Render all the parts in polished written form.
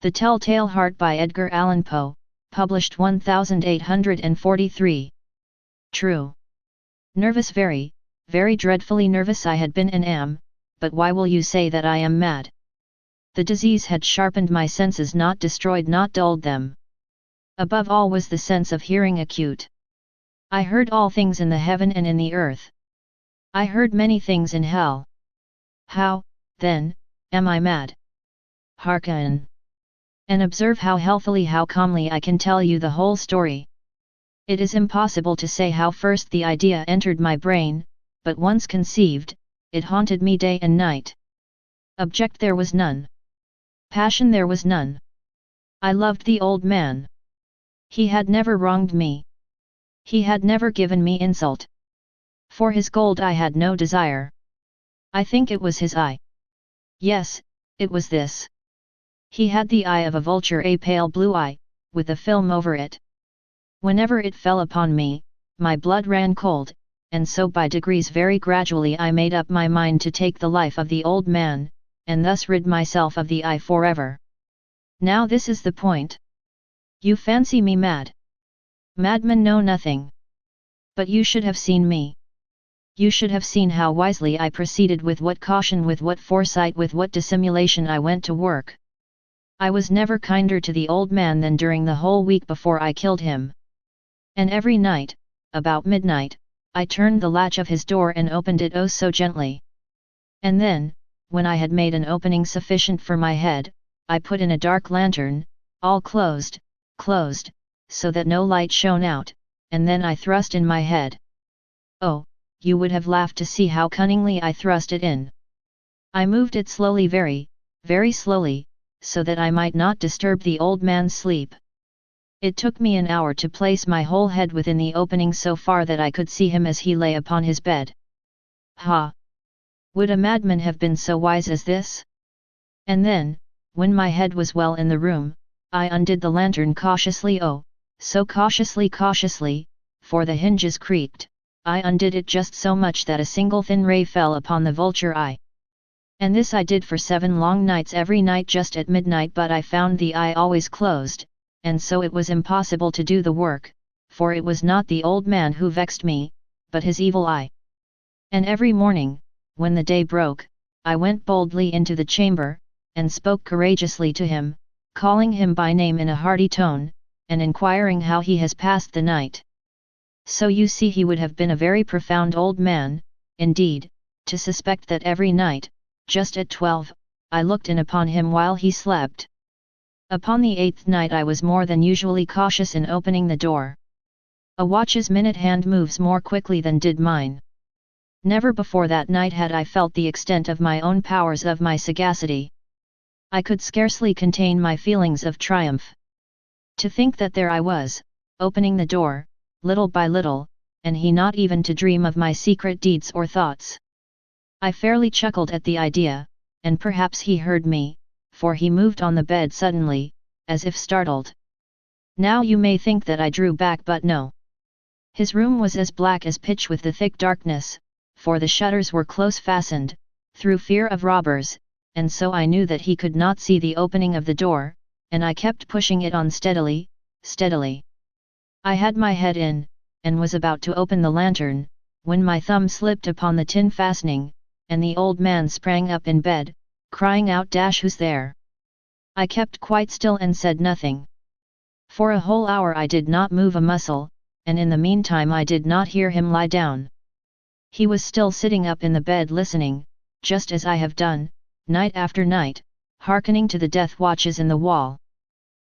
The Telltale Heart by Edgar Allan Poe, published 1843. True. Nervous, very, very dreadfully nervous I had been and am, but why will you say that I am mad? The disease had sharpened my senses, not destroyed, not dulled them. Above all was the sense of hearing acute. I heard all things in the heaven and in the earth. I heard many things in hell. How, then, am I mad? Hearken! And observe how healthily, how calmly I can tell you the whole story. It is impossible to say how first the idea entered my brain, but once conceived, it haunted me day and night. Object there was none. Passion there was none. I loved the old man. He had never wronged me. He had never given me insult. For his gold I had no desire. I think it was his eye. Yes, it was this. He had the eye of a vulture, a pale blue eye, with a film over it. Whenever it fell upon me, my blood ran cold, and so by degrees, very gradually, I made up my mind to take the life of the old man, and thus rid myself of the eye forever. Now this is the point. You fancy me mad. Madmen know nothing. But you should have seen me. You should have seen how wisely I proceeded, with what caution, with what foresight, with what dissimulation I went to work. I was never kinder to the old man than during the whole week before I killed him. And every night, about midnight, I turned the latch of his door and opened it oh so gently. And then, when I had made an opening sufficient for my head, I put in a dark lantern, all closed, so that no light shone out, and then I thrust in my head. Oh, you would have laughed to see how cunningly I thrust it in. I moved it slowly, very, very slowly, so that I might not disturb the old man's sleep. It took me an hour to place my whole head within the opening so far that I could see him as he lay upon his bed. Ha! Would a madman have been so wise as this? And then, when my head was well in the room, I undid the lantern cautiously, oh, so cautiously, for the hinges creaked. I undid it just so much that a single thin ray fell upon the vulture eye. And this I did for 7 long nights, every night just at midnight, but I found the eye always closed, and so it was impossible to do the work, for it was not the old man who vexed me, but his evil eye. And every morning, when the day broke, I went boldly into the chamber, and spoke courageously to him, calling him by name in a hearty tone, and inquiring how he has passed the night. So you see he would have been a very profound old man, indeed, to suspect that every night, just at 12, I looked in upon him while he slept. Upon the 8th night I was more than usually cautious in opening the door. A watch's minute hand moves more quickly than did mine. Never before that night had I felt the extent of my own powers, of my sagacity. I could scarcely contain my feelings of triumph. To think that there I was, opening the door, little by little, and he not even to dream of my secret deeds or thoughts. I fairly chuckled at the idea, and perhaps he heard me, for he moved on the bed suddenly, as if startled. Now you may think that I drew back, but no. His room was as black as pitch with the thick darkness, for the shutters were close fastened, through fear of robbers, and so I knew that he could not see the opening of the door, and I kept pushing it on steadily. I had my head in, and was about to open the lantern, when my thumb slipped upon the tin fastening, and the old man sprang up in bed, crying out, "Who's there?" I kept quite still and said nothing. For a whole hour I did not move a muscle, and in the meantime I did not hear him lie down. He was still sitting up in the bed listening, just as I have done, night after night, hearkening to the death watches in the wall.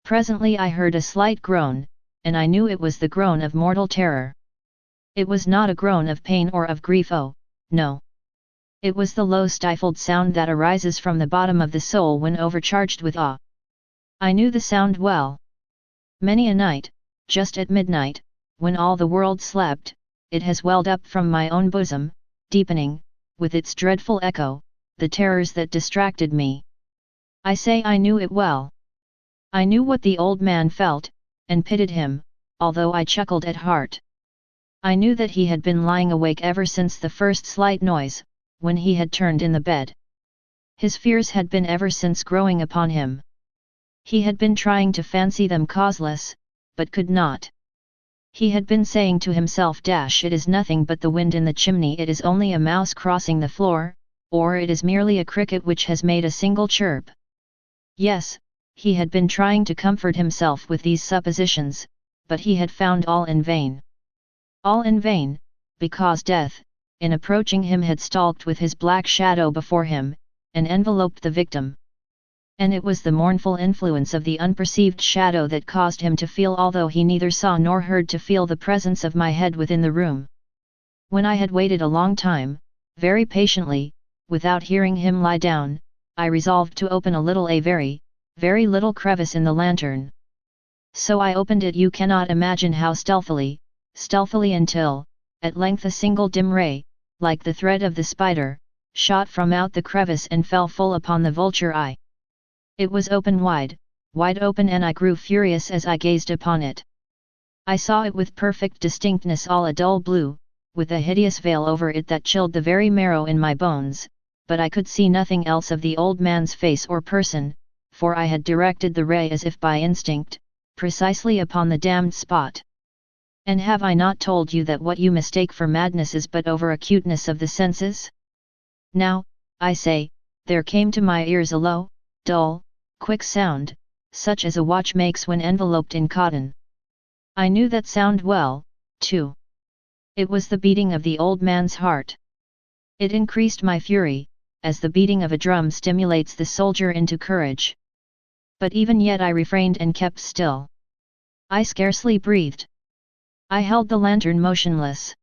Presently I heard a slight groan, and I knew it was the groan of mortal terror. It was not a groan of pain or of grief, oh, no. It was the low stifled sound that arises from the bottom of the soul when overcharged with awe. I knew the sound well. Many a night, just at midnight, when all the world slept, it has welled up from my own bosom, deepening, with its dreadful echo, the terrors that distracted me. I say I knew it well. I knew what the old man felt, and pitied him, although I chuckled at heart. I knew that he had been lying awake ever since the first slight noise, when he had turned in the bed. His fears had been ever since growing upon him. He had been trying to fancy them causeless, but could not. He had been saying to himself, "It is nothing but the wind in the chimney, it is only a mouse crossing the floor, or it is merely a cricket which has made a single chirp." Yes, he had been trying to comfort himself with these suppositions, but he had found all in vain. All in vain, because death, in approaching him, had stalked with his black shadow before him, and enveloped the victim. And it was the mournful influence of the unperceived shadow that caused him to feel, although he neither saw nor heard, to feel the presence of my head within the room. When I had waited a long time, very patiently, without hearing him lie down, I resolved to open a very, very little crevice in the lantern. So I opened it, you cannot imagine how stealthily, until, at length, a single dim ray, like the thread of the spider, shot from out the crevice and fell full upon the vulture eye. It was open, wide open, and I grew furious as I gazed upon it. I saw it with perfect distinctness, all a dull blue, with a hideous veil over it that chilled the very marrow in my bones, but I could see nothing else of the old man's face or person, for I had directed the ray as if by instinct, precisely upon the damned spot. And have I not told you that what you mistake for madness is but over acuteness of the senses? Now, I say, there came to my ears a low, dull, quick sound, such as a watch makes when enveloped in cotton. I knew that sound well, too. It was the beating of the old man's heart. It increased my fury, as the beating of a drum stimulates the soldier into courage. But even yet I refrained and kept still. I scarcely breathed. I held the lantern motionless.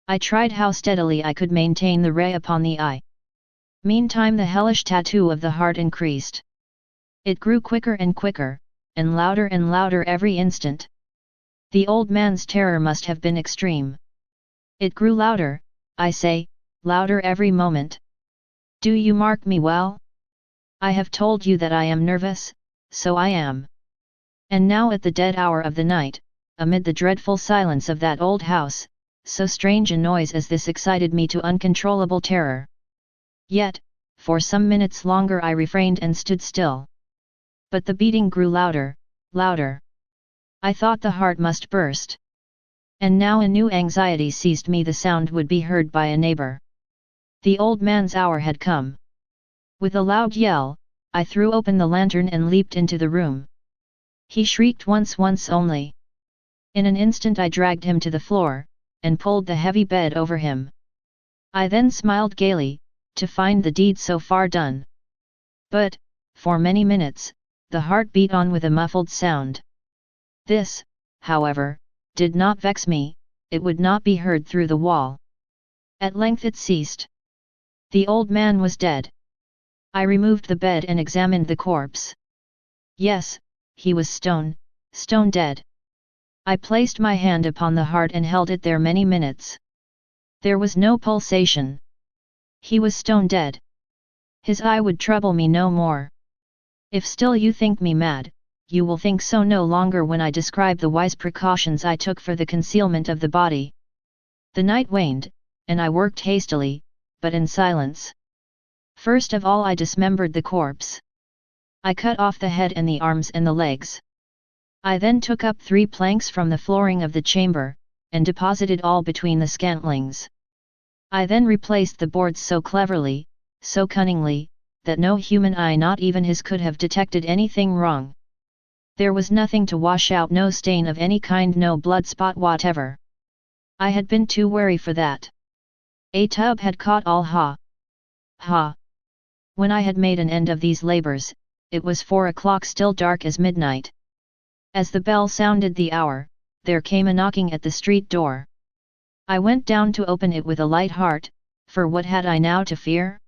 I tried how steadily I could maintain the ray upon the eye. Meantime the hellish tattoo of the heart increased. It grew quicker and quicker, and louder every instant. The old man's terror must have been extreme. It grew louder, I say, louder every moment. Do you mark me well? I have told you that I am nervous, so I am. And now at the dead hour of the night, amid the dreadful silence of that old house, so strange a noise as this excited me to uncontrollable terror. Yet, for some minutes longer I refrained and stood still. But the beating grew louder. I thought the heart must burst. And now a new anxiety seized me, the sound would be heard by a neighbor. The old man's hour had come. With a loud yell, I threw open the lantern and leaped into the room. He shrieked once only. In an instant I dragged him to the floor, and pulled the heavy bed over him. I then smiled gaily, to find the deed so far done. But, for many minutes, the heart beat on with a muffled sound. This, however, did not vex me, it would not be heard through the wall. At length it ceased. The old man was dead. I removed the bed and examined the corpse. Yes, he was stone dead. I placed my hand upon the heart and held it there many minutes. There was no pulsation. He was stone dead. His eye would trouble me no more. If still you think me mad, you will think so no longer when I describe the wise precautions I took for the concealment of the body. The night waned, and I worked hastily, but in silence. First of all I dismembered the corpse. I cut off the head and the arms and the legs. I then took up 3 planks from the flooring of the chamber, and deposited all between the scantlings. I then replaced the boards so cleverly, so cunningly, that no human eye, not even his, could have detected anything wrong. There was nothing to wash out, no stain of any kind, no blood spot whatever. I had been too wary for that. A tub had caught all. Ha! When I had made an end of these labors, it was 4 o'clock, still dark as midnight. As the bell sounded the hour, there came a knocking at the street door. I went down to open it with a light heart, for what had I now to fear?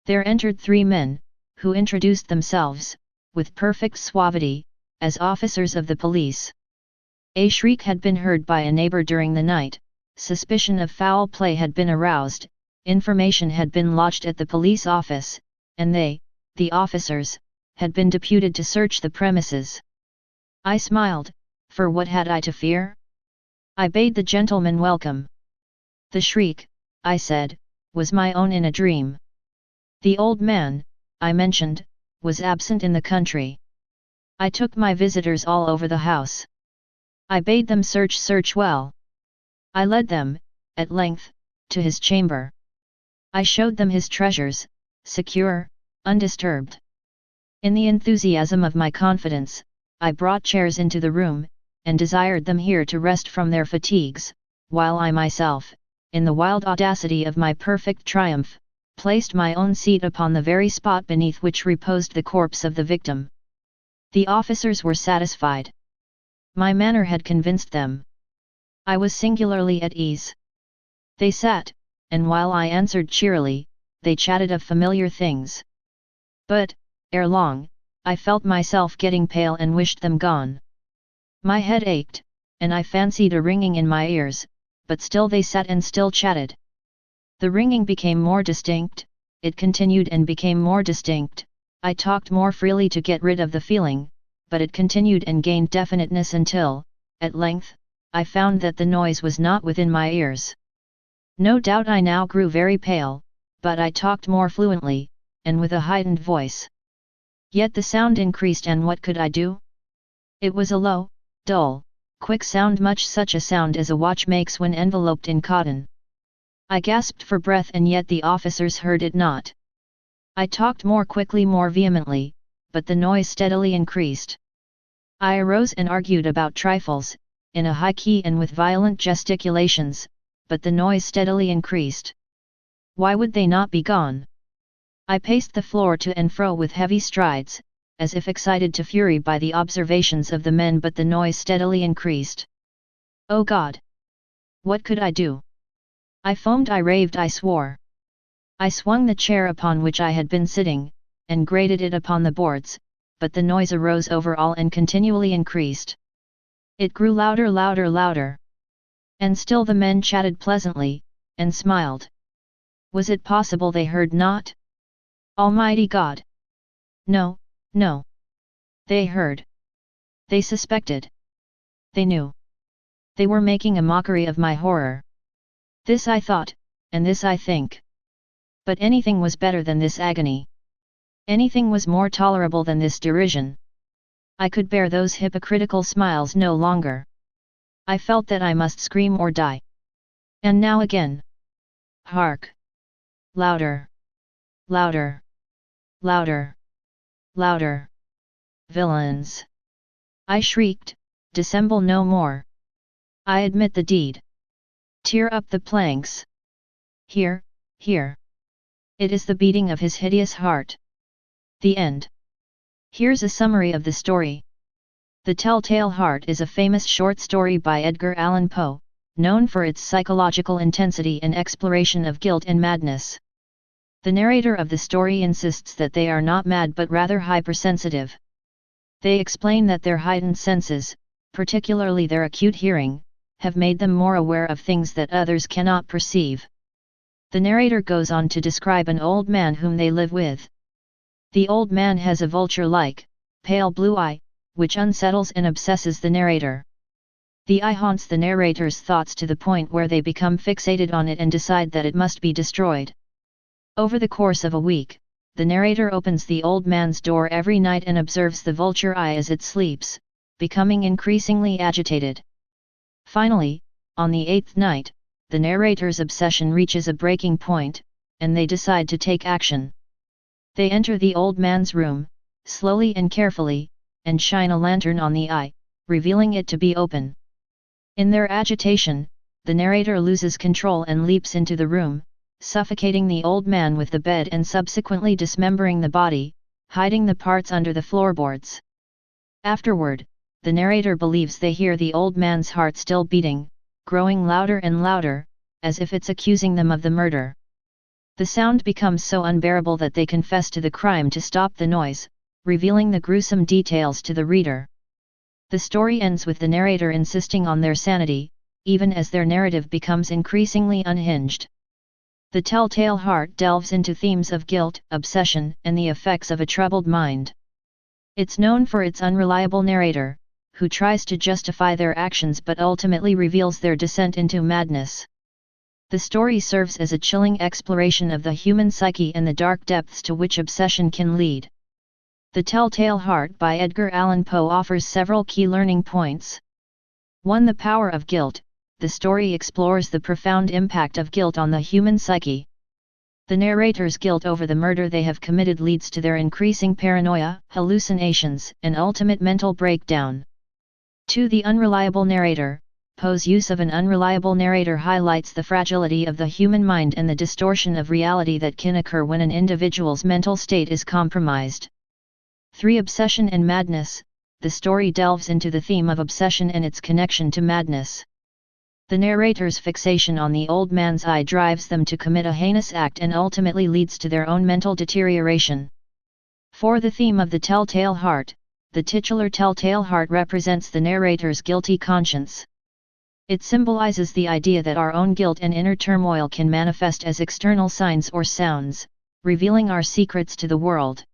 There entered 3 men, who introduced themselves, with perfect suavity, as officers of the police. A shriek had been heard by a neighbor during the night, suspicion of foul play had been aroused, information had been lodged at the police office, and they, the officers, had been deputed to search the premises. I smiled, for what had I to fear? I bade the gentleman welcome. The shriek, I said, was my own in a dream. The old man, I mentioned, was absent in the country. I took my visitors all over the house. I bade them search well. I led them, at length, to his chamber. I showed them his treasures, secure, undisturbed. In the enthusiasm of my confidence, I brought chairs into the room, and desired them here to rest from their fatigues, while I myself, in the wild audacity of my perfect triumph, placed my own seat upon the very spot beneath which reposed the corpse of the victim. The officers were satisfied. My manner had convinced them. I was singularly at ease. They sat, and while I answered cheerily, they chatted of familiar things. But, ere long, I felt myself getting pale and wished them gone. My head ached, and I fancied a ringing in my ears, but still they sat and still chatted. The ringing became more distinct, it continued and became more distinct. I talked more freely to get rid of the feeling, but it continued and gained definiteness until, at length, I found that the noise was not within my ears. No doubt I now grew very pale, but I talked more fluently, and with a heightened voice. Yet the sound increased, and what could I do? It was a low, dull, quick sound, much such a sound as a watch makes when enveloped in cotton. I gasped for breath, and yet the officers heard it not. I talked more quickly, more vehemently, but the noise steadily increased. I arose and argued about trifles, in a high key and with violent gesticulations, but the noise steadily increased. Why would they not be gone? I paced the floor to and fro with heavy strides, as if excited to fury by the observations of the men, but the noise steadily increased. Oh God! What could I do? I foamed, I raved, I swore. I swung the chair upon which I had been sitting, and grated it upon the boards, but the noise arose over all and continually increased. It grew louder, louder, louder. And still the men chatted pleasantly, and smiled. Was it possible they heard not? Almighty God! No, no. They heard. They suspected. They knew. They were making a mockery of my horror. This I thought, and this I think. But anything was better than this agony. Anything was more tolerable than this derision. I could bear those hypocritical smiles no longer. I felt that I must scream or die. And now again. Hark! Louder! Louder! Louder! Louder! Villains! I shrieked, dissemble no more. I admit the deed. Tear up the planks. Here, here. It is the beating of his hideous heart. The end. Here's a summary of the story. The Telltale Heart is a famous short story by Edgar Allan Poe, known for its psychological intensity and exploration of guilt and madness. The narrator of the story insists that they are not mad but rather hypersensitive. They explain that their heightened senses, particularly their acute hearing, have made them more aware of things that others cannot perceive. The narrator goes on to describe an old man whom they live with. The old man has a vulture-like, pale blue eye, which unsettles and obsesses the narrator. The eye haunts the narrator's thoughts to the point where they become fixated on it and decide that it must be destroyed. Over the course of a week, the narrator opens the old man's door every night and observes the vulture eye as it sleeps, becoming increasingly agitated. Finally, on the 8th night, the narrator's obsession reaches a breaking point, and they decide to take action. They enter the old man's room, slowly and carefully, and shine a lantern on the eye, revealing it to be open. In their agitation, the narrator loses control and leaps into the room, suffocating the old man with the bed and subsequently dismembering the body, hiding the parts under the floorboards. Afterward, the narrator believes they hear the old man's heart still beating, growing louder and louder, as if it's accusing them of the murder. The sound becomes so unbearable that they confess to the crime to stop the noise, revealing the gruesome details to the reader. The story ends with the narrator insisting on their sanity, even as their narrative becomes increasingly unhinged. The Telltale Heart delves into themes of guilt, obsession, and the effects of a troubled mind. It's known for its unreliable narrator, who tries to justify their actions but ultimately reveals their descent into madness. The story serves as a chilling exploration of the human psyche and the dark depths to which obsession can lead. The Telltale Heart by Edgar Allan Poe offers several key learning points. 1. The power of guilt. The story explores the profound impact of guilt on the human psyche. The narrator's guilt over the murder they have committed leads to their increasing paranoia, hallucinations, and ultimate mental breakdown. 2. The unreliable narrator. Poe's use of an unreliable narrator highlights the fragility of the human mind and the distortion of reality that can occur when an individual's mental state is compromised. 3. Obsession and madness. The story delves into the theme of obsession and its connection to madness. The narrator's fixation on the old man's eye drives them to commit a heinous act and ultimately leads to their own mental deterioration. 4. The theme of the Telltale Heart. The titular Telltale Heart represents the narrator's guilty conscience. It symbolizes the idea that our own guilt and inner turmoil can manifest as external signs or sounds, revealing our secrets to the world.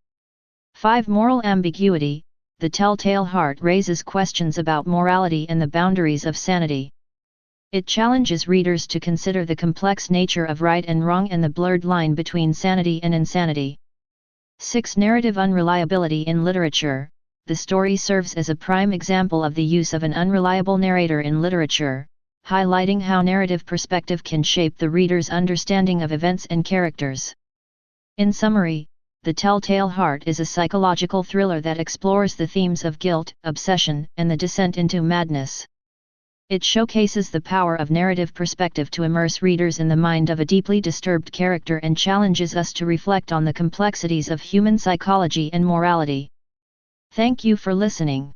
5. Moral ambiguity. The Telltale Heart raises questions about morality and the boundaries of sanity. It challenges readers to consider the complex nature of right and wrong and the blurred line between sanity and insanity. 6. Narrative unreliability in literature. The story serves as a prime example of the use of an unreliable narrator in literature, highlighting how narrative perspective can shape the reader's understanding of events and characters. In summary, The Telltale Heart is a psychological thriller that explores the themes of guilt, obsession, and the descent into madness. It showcases the power of narrative perspective to immerse readers in the mind of a deeply disturbed character and challenges us to reflect on the complexities of human psychology and morality. Thank you for listening.